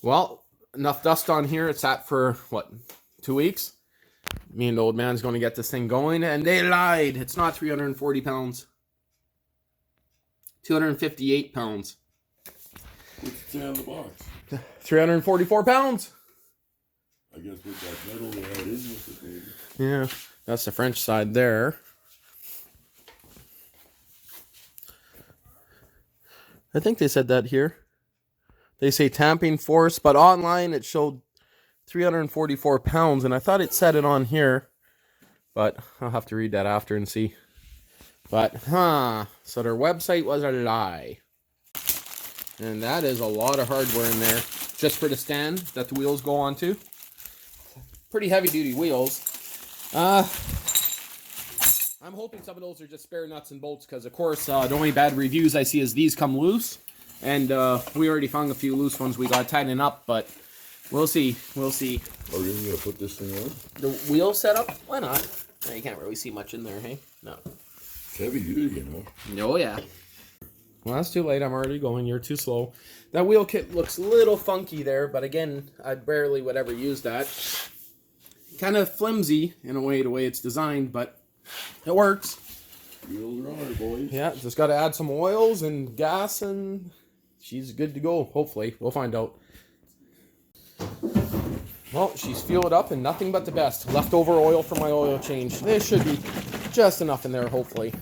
Well, enough dust on here. It's sat for, what, 2 weeks? Me and the old man's going to get this thing going, and they lied. It's not 340 pounds. 258 pounds. What's it say on the box? 344 pounds. I guess with that metal they had in with it, maybe. Yeah, that's the French side there. I think they said that here. They say tamping force, but online it showed 344 pounds, and I thought it said it on here, but I'll have to read that after and see. But, so their website was a lie. And that is a lot of hardware in there, just for the stand that the wheels go onto. Pretty heavy-duty wheels. I'm hoping some of those are just spare nuts and bolts, because, of course, the only bad reviews I see is these come loose. And we already found a few loose ones we got tightening up, but we'll see. We'll see. Are you going to put this thing on? The wheel setup? Why not? You can't really see much in there, hey? No. It's heavy duty, you know. Oh, yeah. Well, that's too late. I'm already going. You're too slow. That wheel kit looks a little funky there, but again, I barely would ever use that. Kind of flimsy in a way, the way it's designed, but it works. Wheels are hard, boys. Yeah, just got to add some oils and gas, and she's good to go, hopefully. We'll find out. Well, she's fueled up and nothing but the best. Leftover oil for my oil change. There should be just enough in there, hopefully.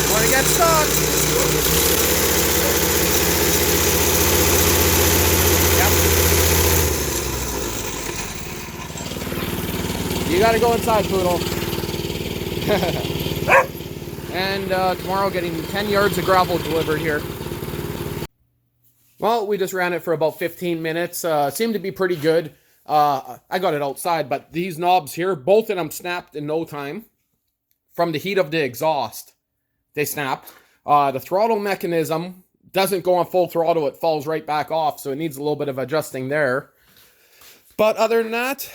Want to get stuck? Yep. You gotta go inside, Poodle. And tomorrow getting 10 yards of gravel delivered here. Well, we just ran it for about 15 minutes. Seemed to be pretty good. I got it outside, but these knobs here, both of them snapped in no time. From the heat of the exhaust, they snapped. The throttle mechanism doesn't go on full throttle. It falls right back off, so it needs a little bit of adjusting there. But other than that,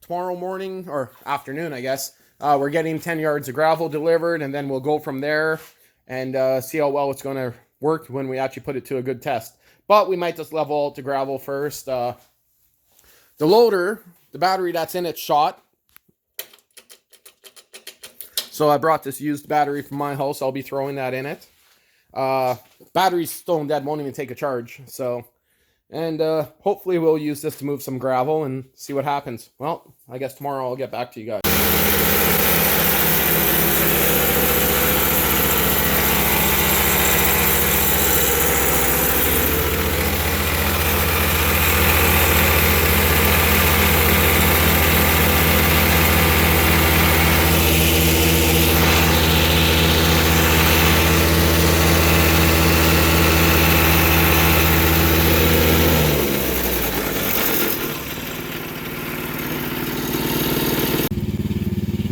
tomorrow morning, or afternoon, I guess, we're getting 10 yards of gravel delivered, and then we'll go from there and see how well it's going to work when we actually put it to a good test. But we might just level out the gravel first. The loader, the battery that's in it, shot. So I brought this used battery from my house. I'll be throwing that in it. Battery's stone dead, won't even take a charge. So, and hopefully we'll use this to move some gravel and see what happens. Well, I guess tomorrow I'll get back to you guys.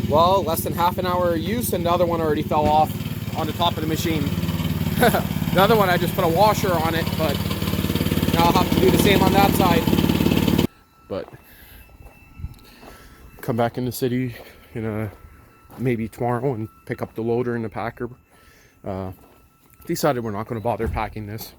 Well, less than half an hour of use, and the other one already fell off on the top of the machine. The other one, I just put a washer on it, but now I'll have to do the same on that side. But come back in the city maybe tomorrow and pick up the loader and the packer. Decided we're not going to bother packing this.